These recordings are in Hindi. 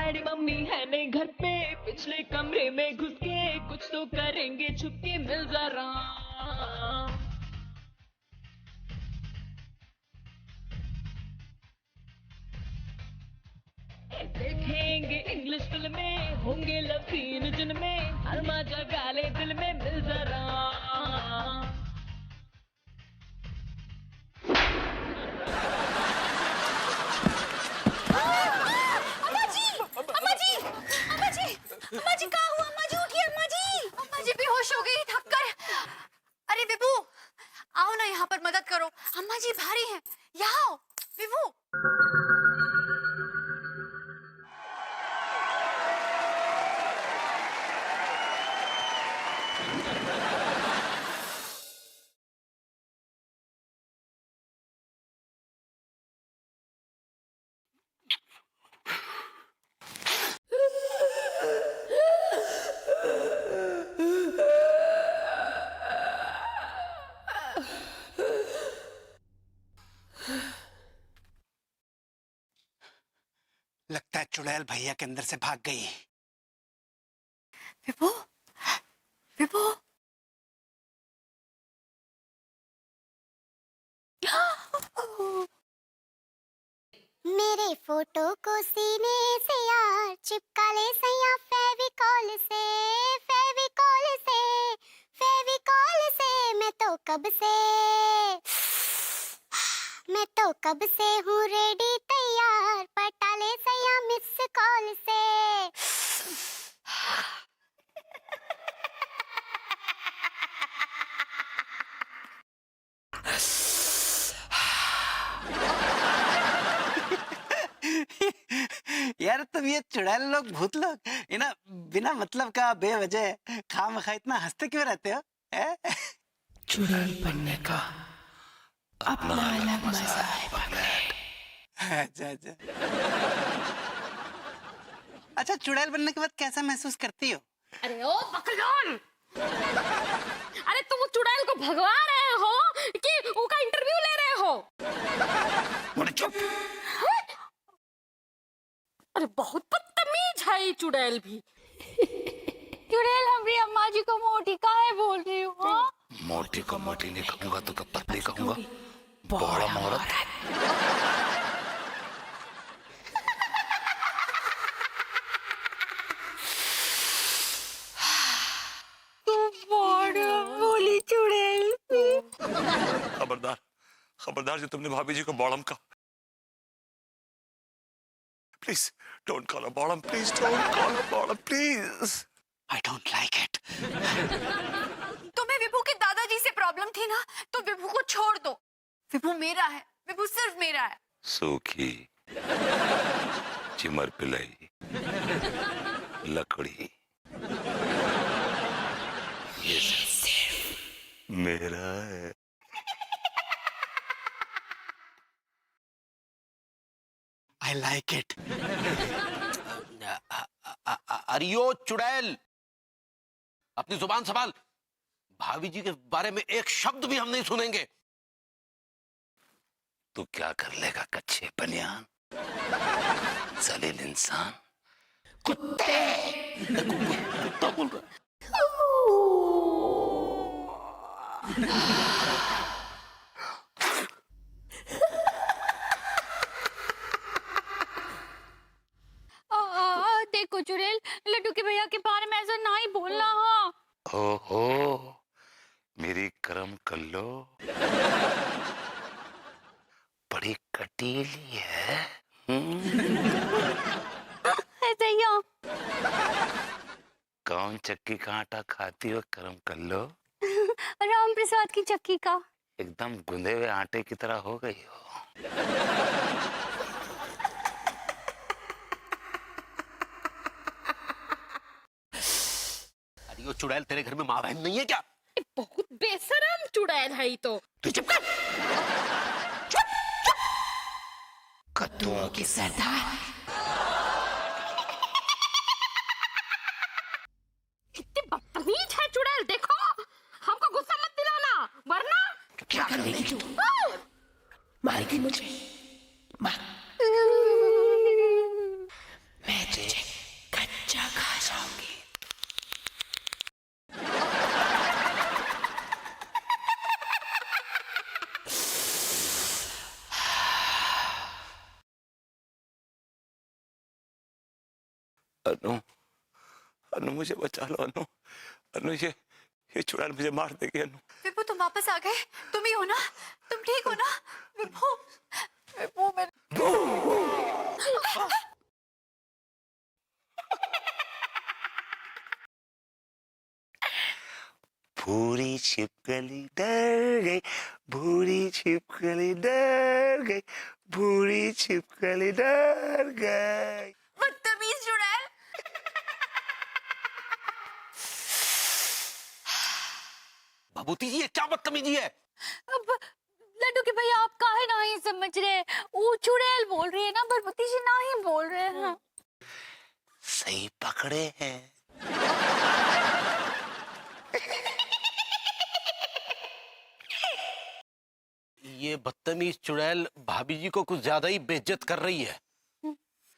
डैडी मम्मी है नहीं घर पे, पिछले कमरे में घुस के कुछ तो करेंगे छुपके, मिल जरा। देखेंगे इंग्लिश फिल्में, होंगे लव सीन जिनमें हर मजा गाले दिल में, मिल जरा। अम्मा जी कहाँ हुआ? अम्मा जी उठिए, अम्मा जी। अम्मा जी बेहोश हो गई थक कर। अरे विभू आओ ना यहाँ पर मदद करो, अम्मा जी भारी हैं, यहाँ आओ विभू। लगता है चुड़ैल भैया के अंदर से भाग गई। विभू विभू मेरे फोटो को सीने से यार चिपका ले सैया, फेविकॉल से फेविकॉल से फेविकॉल से। मैं तो कब से हूँ रेडी तैयार, पटा ले सैया मिस कॉल से। यार तुम ये चुड़ैल लोग भूत लोग ये ना बिना मतलब का बेवजह खामखा इतना हंसते क्यों रहते हो? चुड़ैल बनने का अपना अलग मजा है। अच्छा अच्छा, चुड़ैल बनने के बाद कैसा महसूस करती हो? अरे ओ बकलोल, अरे तुम चुड़ैल को भगवा रहे हो कि उसका इंटरव्यू ले रहे हो? चुप। अरे बहुत बदतमीज है ये चुड़ैल भी। चुड़ैल हमारी अम्मा जी को मोटी काहे बोल रही हो? हाँ? मोटी को मोटी नहीं कहूंगा तो पतली कहूंगा, बड़ा औरत। बोली चुड़ैल। खबरदार खबरदार, जो तुमने भाभी जी को बॉडम का, please don't call a boredom, please don't call a boredom, please. I don't like it. तुम्हें विभू के दादाजी से प्रॉब्लम थी ना, तो विभू को छोड़ दो। विभू मेरा है, विभू सिर्फ मेरा है। सूखी चिमर पिलाई लकड़ी, ये सिर्फ मेरा है। I like it. अरियो चुड़ैल, अपनी जुबान संभाल। भाभी जी के बारे में एक शब्द भी हम नहीं सुनेंगे। तू क्या कर लेगा कच्चे बनियान, जलील इंसान। कुत्ते, कुत्ता बोल रहा। देखो चुड़ैल, लड्डू के भैया के बारे में ऐसा ना ही बोलना। हाँ ओहो, मेरी करम कल्लो बड़ी कटीली है। ऐसा ही हो। कौन चक्की का आटा खाती हो करम कल्लो? राम प्रसाद की चक्की का। एकदम गुंदे हुए आटे की तरह हो गई हो। अरे यो चुड़ैल, तेरे घर में माँ बहन नहीं है क्या? बहुत बेशरम चुड़ैल है ये तो। तू चुप कर। कद्दुओं की सरदार। कितनी बदतमीज है चुड़ैल, देखो हमको गुस्सा मत दिलाना वरना क्या करेगी तू? मारेगी मुझे? मार। मैं तुझे अनु, अनु मुझे बचा लो अनु, अनु ये चुड़ैल मुझे मार देगी अनु। विभू तुम वापस आ गए, तुम ही हो ना, तुम ठीक हो ना विभू? विभू मेरे भूरी छिपकली डर गई, भूरी छिपकली डर गई, भूरी छिपकली डर गई। बदतमीज चुड़ैल। भभूति जी ये क्या बदतमीजी है? अब लड्डू के भैया आप काहे नहीं समझ रहे? वो चुड़ैल बोल रही है ना, भरभूति जी नहीं बोल रहे हैं। सही पकड़े हैं। ये बदतमीज चुड़ैल भाभी जी को कुछ ज्यादा ही बेइज्जत कर रही है।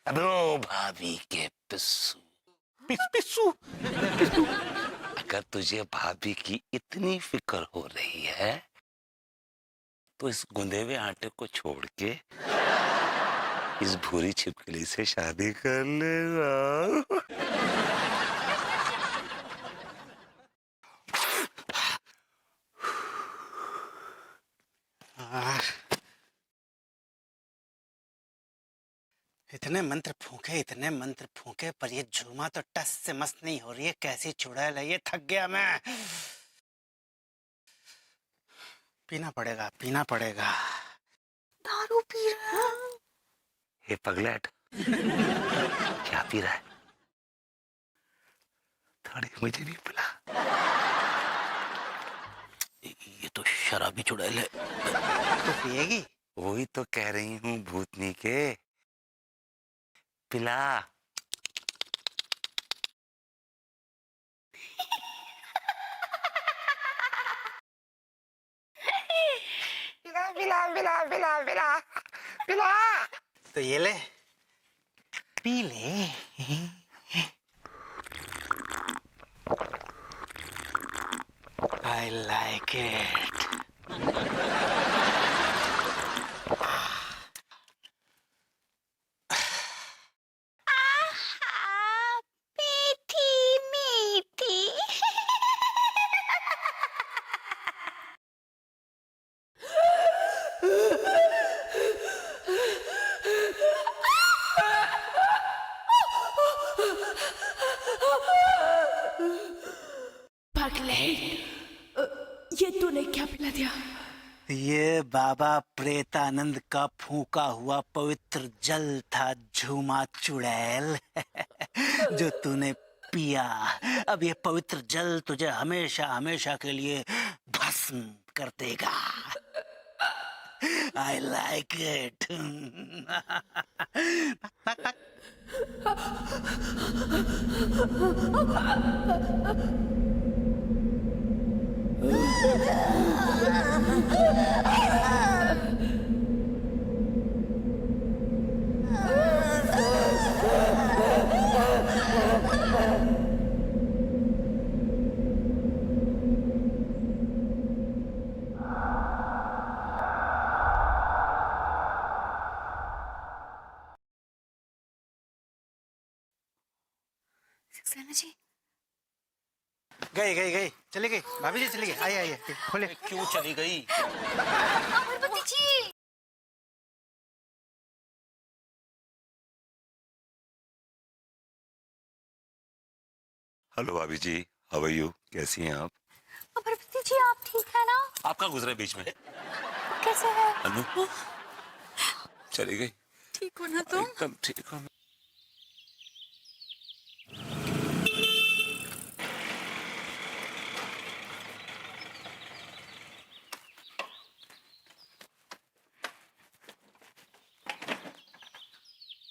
अबे ओ भाभी के पिस्सू, पिस्सू। अगर तुझे भाभी की इतनी फिक्र हो रही है तो इस गुंदे हुए आटे को छोड़ के इस भूरी छिपकली से शादी कर लेना। इतने मंत्र फूके पर ये झूमा तो टस से मस्त नहीं हो रही है। कैसी चुड़ैल है ये, थक गया मैं। पीना पड़ेगा। दारू पी रहे हैं। हे पगलेट, क्या पी रहा है? थोड़ी मुझे भी पिला। ये तो शराबी चुड़ैल है। तो पिएगी? वही तो कह रही हूँ भूतनी के, पिला। पिला। तो ये ले, पी ले। I like it. मीठी मीठी। ये तूने क्या पिला दिया? ये बाबा प्रेतानंद का फूका हुआ पवित्र जल था झूमा चुड़ैल, जो तूने पिया। अब ये पवित्र जल तुझे हमेशा हमेशा के लिए भस्म कर देगा। I like it. Saxena ji गई चली गई भाभी जी, चली गई। आइए खोले। क्यों चली गई? भरभूति जी। हेलो भाभी जी, हाउ आर यू? कैसी हैं आप? भरभूति जी आप ठीक है ना? आपका गुजरा बीच में? कैसे है? अनु चली गई। ठीक हो ना तुम? एकदम ठीक हूँ।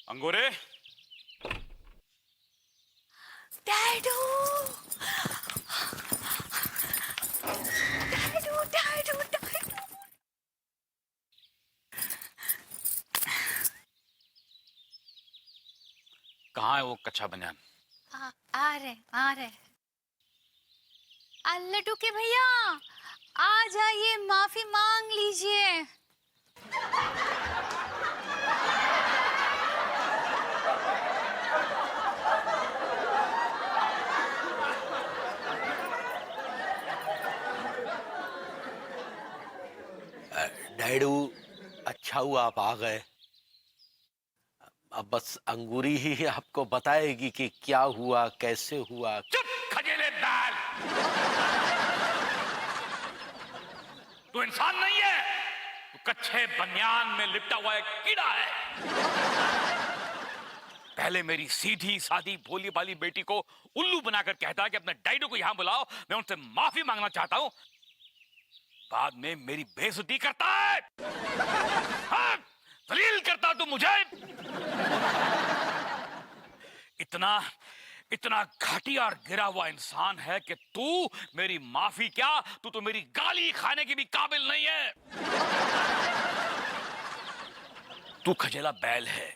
अंगूरे, डैडू डैडू डैडू डैडू। कहाँ है वो कच्चा बनियान? आ रहे। लड्डू के भैया आ जाइए, माफी मांग लीजिए। डायडू, अच्छा हुआ आप आ गए। अब बस अंगूरी ही आपको बताएगी कि क्या हुआ, कैसे हुआ। चुप खजेले बैल। तू इंसान नहीं है, तू कच्चे बनियान में लिपटा हुआ एक कीड़ा है। पहले मेरी सीधी सादी भोली भाली बेटी को उल्लू बनाकर कहता है कि अपने डाइडो को यहां बुलाओ, मैं उनसे माफी मांगना चाहता हूं। बाद में मेरी बेइज्जती करता है, हाँ, जलील करता तू मुझे। इतना इतना घटिया और गिरा हुआ इंसान है कि तू मेरी माफी क्या, तू तो मेरी गाली खाने की भी काबिल नहीं है। तू खजेला बैल है,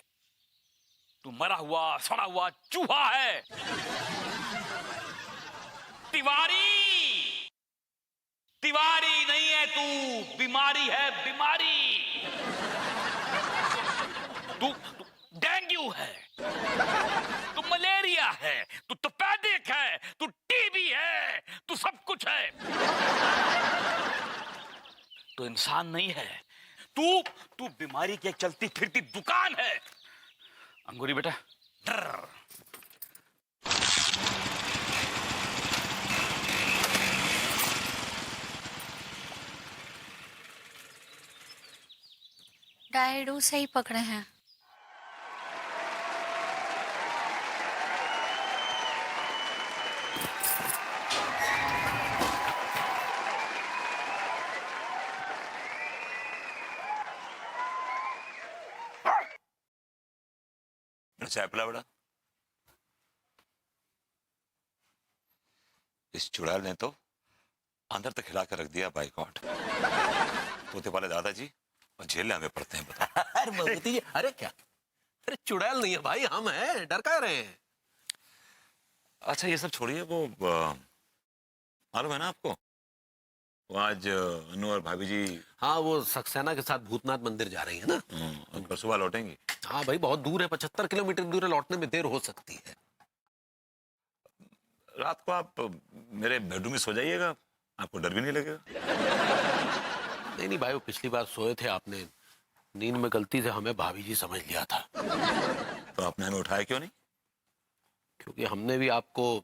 तू मरा हुआ सड़ा हुआ चूहा है। तिवारी, तिवारी नहीं है तू, बीमारी है, बीमारी। तू डेंगू है, तू मलेरिया है, तू तपेदिक है, तू टीबी है, तू सब कुछ है। तू इंसान नहीं है, तू बीमारी की एक चलती फिरती दुकान है। अंगूरी बेटा, डायडू सही पकड़े हैं। चाय पिला बेटा। इस चुड़ैल ने तो अंदर तक हिला कर रख दिया। बाय गॉड, तोते वाले दादाजी और झेलने हमें पड़ते हैं, बता। अरे भगवती जी, अरे क्या, अरे चुड़ैल नहीं है भाई, हम हैं, डर का रहे हैं। अच्छा ये सब छोड़िए, वो मालूम है ना आपको, वो आज अनु और भाभी जी हाँ, वो सक्सेना के साथ भूतनाथ मंदिर जा रही है ना। कल सुबह लौटेंगी। हाँ भाई, बहुत दूर है, 75 किलोमीटर दूर है, लौटने में देर हो सकती है। रात को आप मेरे बेडरूम में सो जाइएगा, आपको डर भी नहीं लगेगा। नहीं नहीं भाई, वो पिछली बार सोए थे, आपने नींद में गलती से हमें भाभी जी समझ लिया था। तो आपने हमें उठाया क्यों नहीं? क्योंकि हमने भी आपको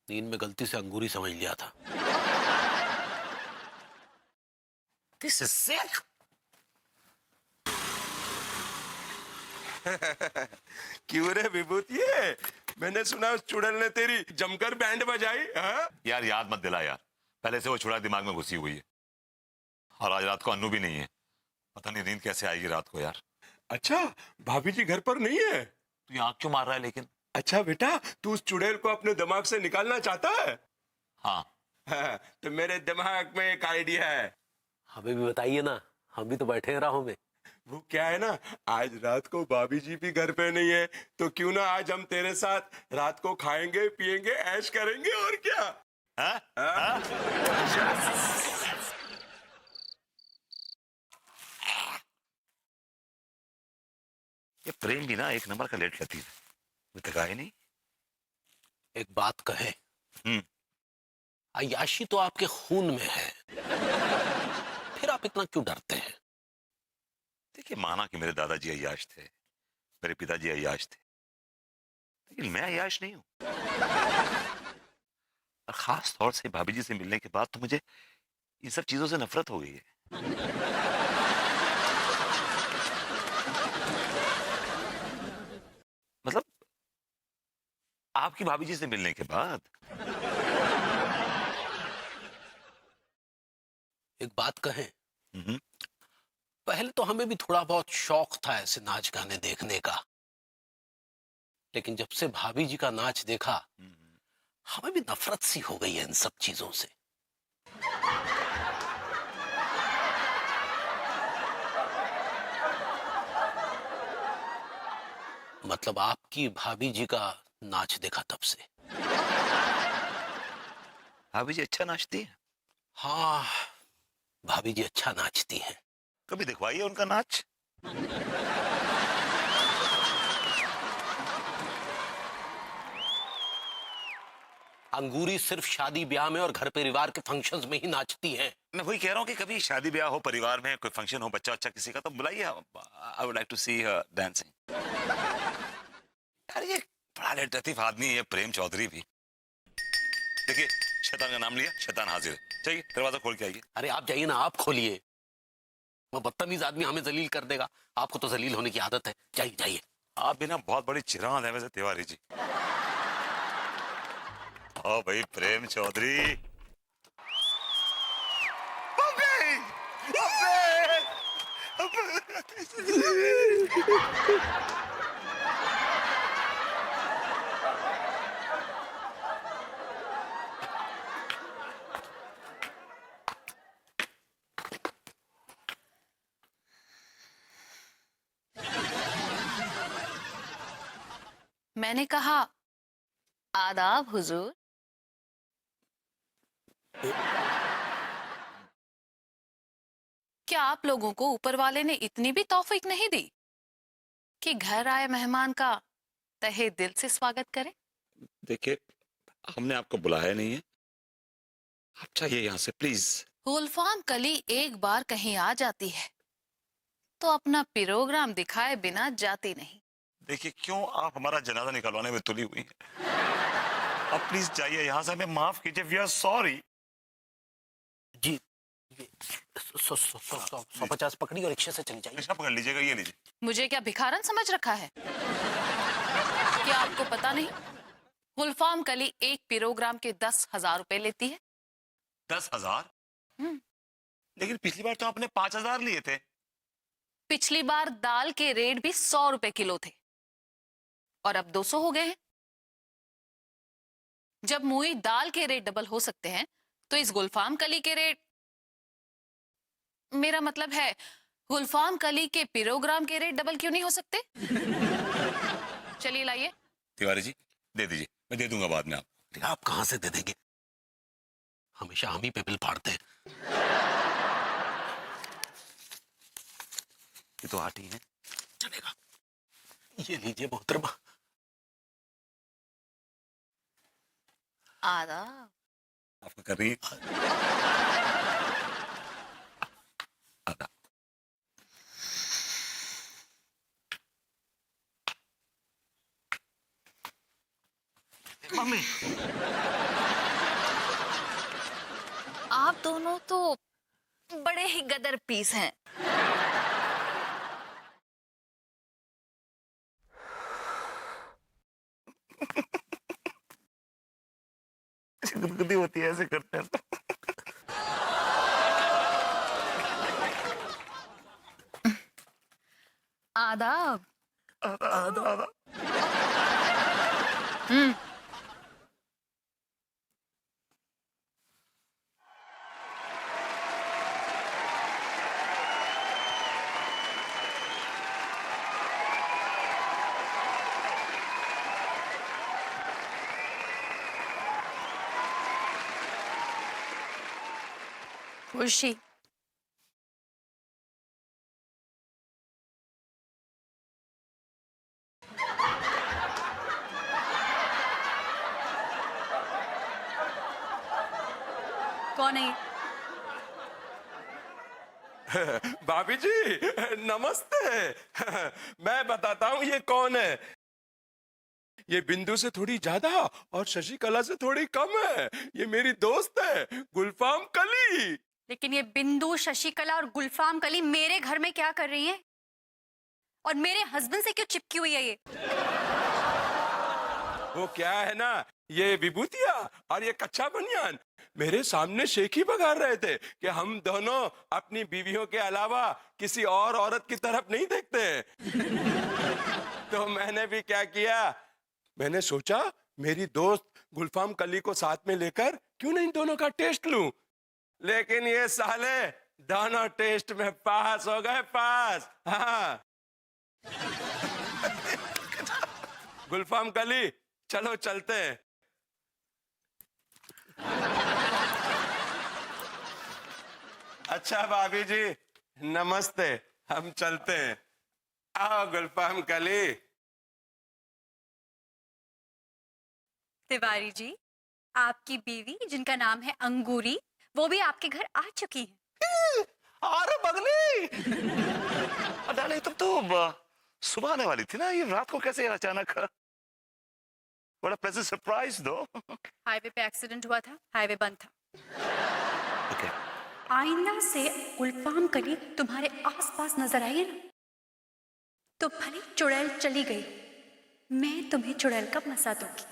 नींद में गलती से अंगूरी समझ लिया था। This is sick. क्यों रे विभूतिये, मैंने सुना उस चुड़ैल ने तेरी जमकर बैंड बजाई। हाँ? यार याद मत दिला यार, पहले से वो छुड़ा दिमाग में घुसी हुई है। और आज रात को अन्नू भी नहीं है, पता नहीं नींद कैसे आएगी रात को यार। अच्छा, भाभी जी घर पर नहीं है? तू ये आँख क्यों मार रहा है लेकिन? अच्छा बेटा, तू उस चुड़ैल को अपने दिमाग से निकालना चाहता है? हाँ। हाँ, तो मेरे दिमाग में एक आइडिया है। हमें भी बताइए ना, हम भी तो बैठे हैं राहों में। वो क्या है ना, आज रात को भाभी जी भी घर पे नहीं है, तो क्यों ना आज हम तेरे साथ रात को खाएंगे पिएंगे ऐश करेंगे, और क्या। हाँ? हाँ? ये प्रेम भी ना एक नंबर का लेट लतीफ है, वो तक आए नहीं। एक बात कहे, अय्याशी तो आपके खून में है, फिर आप इतना क्यों डरते हैं? देखिए, माना कि मेरे दादाजी अय्याश थे, मेरे पिताजी अय्याश थे, लेकिन मैं अय्याश नहीं हूं। और खास तौर से भाभी जी से मिलने के बाद तो मुझे इन सब चीजों से नफरत हो गई है। मतलब आपकी भाभी जी से मिलने के बाद। एक बात कहें, पहले तो हमें भी थोड़ा बहुत शौक था ऐसे नाच गाने देखने का, लेकिन जब से भाभी जी का नाच देखा, हमें भी नफरत सी हो गई है इन सब चीजों से। मतलब आपकी भाभी जी का नाच देखा तब से। भाभी जी अच्छा नाचती है? हाँ, भाभी जी अच्छा नाचती हैं। कभी दिखवाइए उनका नाच। अंगूरी सिर्फ शादी ब्याह में और घर परिवार के फंक्शंस में ही नाचती हैं। मैं वही कह रहा हूँ कि कभी शादी ब्याह हो, परिवार में कोई फंक्शन हो, बच्चा अच्छा किसी का, तो बुलाइए। I would like to see her dancing. यार ये बड़ा लटलतीफ आदमी है प्रेम चौधरी भी। देखिए, शैतान का नाम लिया, शैतान हाजिर है। चाहिए दरवाजा खोल के आइए। अरे आप जाइए ना, आप खोलिए। वो बदतमीज आदमी हमें जलील कर देगा। आपको तो जलील होने की आदत है। जाइए जाइए। आप भी ना बहुत बड़ी चिरांद है वैसे तिवारी जी। ओ भाई प्रेम चौधरी। अबे! अबे! मैंने कहा आदाब हुजूर। क्या आप लोगों को ऊपर वाले ने इतनी भी तौफीक नहीं दी कि घर आए मेहमान का तहे दिल से स्वागत करें? देखिए, हमने आपको बुलाया नहीं है, आप चाहिए यहाँ से प्लीज। गुलफाम कली एक बार कहीं आ जाती है तो अपना प्रोग्राम दिखाए बिना जाती नहीं। देखिए, क्यों आप हमारा जनाजा निकलवाने में तुली हुई हैं? आप प्लीज जाइए यहाँ से, हमें माफ कीजिए, वी आर सॉरी। जी, 150 पकड़ी और रिक्शे से चली जाइए। रिक्शा पकड़ लीजिएगा, ये लीजिए। मुझे क्या भिखारन समझ रखा है? क्या आपको पता नहीं गुलफाम कली एक प्रोग्राम के 10,000 रुपए लेती है? 10,000? लेकिन पिछली बार तो आपने 5,000 लिए थे। पिछली बार दाल के रेट भी 100 रुपए किलो थे और अब 200 हो गए हैं। जब मुई दाल के रेट डबल हो सकते हैं तो इस गुलफाम कली के रेट, मेरा मतलब है गुलफाम कली के प्रोग्राम के रेट डबल क्यों नहीं हो सकते? चलिए लाइए। तिवारी जी दे दीजिए, मैं दे दूंगा बाद में। आप कहां से दे देंगे? हमेशा हम ही पे बिल फाड़ते हैं। ये तो 8 ही है। चलेगा। ये लीजिए मोहतरमा। आदाब। आपका कर रही है। आधा। मम्मी, आप दोनों तो बड़े ही गदर पीस हैं। गुदगुदी होती है ऐसे करते हैं। आदाब। आधा आधा आधा। खुशी। कौन है ये? भाभी जी नमस्ते। मैं बताता हूँ ये कौन है। ये बिंदु से थोड़ी ज्यादा और शशिकला से थोड़ी कम है। ये मेरी दोस्त है गुलफाम कली। लेकिन ये बिंदु, शशिकला और गुलफाम कली मेरे घर में क्या कर रही है? और मेरे हस्बैंड से क्यों चिपकी हुई है ये? वो क्या है ना, ये विभूतिया और ये कच्चा बनियान मेरे सामने शेखी बघार रहे थे कि हम दोनों अपनी बीवियों के अलावा किसी और औरत की तरफ नहीं देखते हैं। तो मैंने भी क्या किया, मैंने सोचा मेरी दोस्त गुलफाम कली को साथ में लेकर क्यों नहीं दोनों का टेस्ट लूं। लेकिन ये साले दोनों टेस्ट में पास हो गए, पास। हाँ गुलफाम कली चलो चलते हैं। अच्छा भाभी जी नमस्ते, हम चलते हैं। आओ गुलफाम कली। तिवारी जी आपकी बीवी जिनका नाम है अंगूरी, वो भी आपके घर आ चुकी है। अरे बगली, डाले तुम तो सुबह आने वाली थी ना, ये रात को कैसे अचानक? बड़ा प्लेजेंट सरप्राइज दो। हाईवे पे एक्सीडेंट हुआ था, हाईवे बंद था। ओके। आईना से गुलफाम कली तुम्हारे आसपास नजर आई है ना, तो भले चुड़ैल चली गई, मैं तुम्हें चुड़ैल का मजा दूंगी।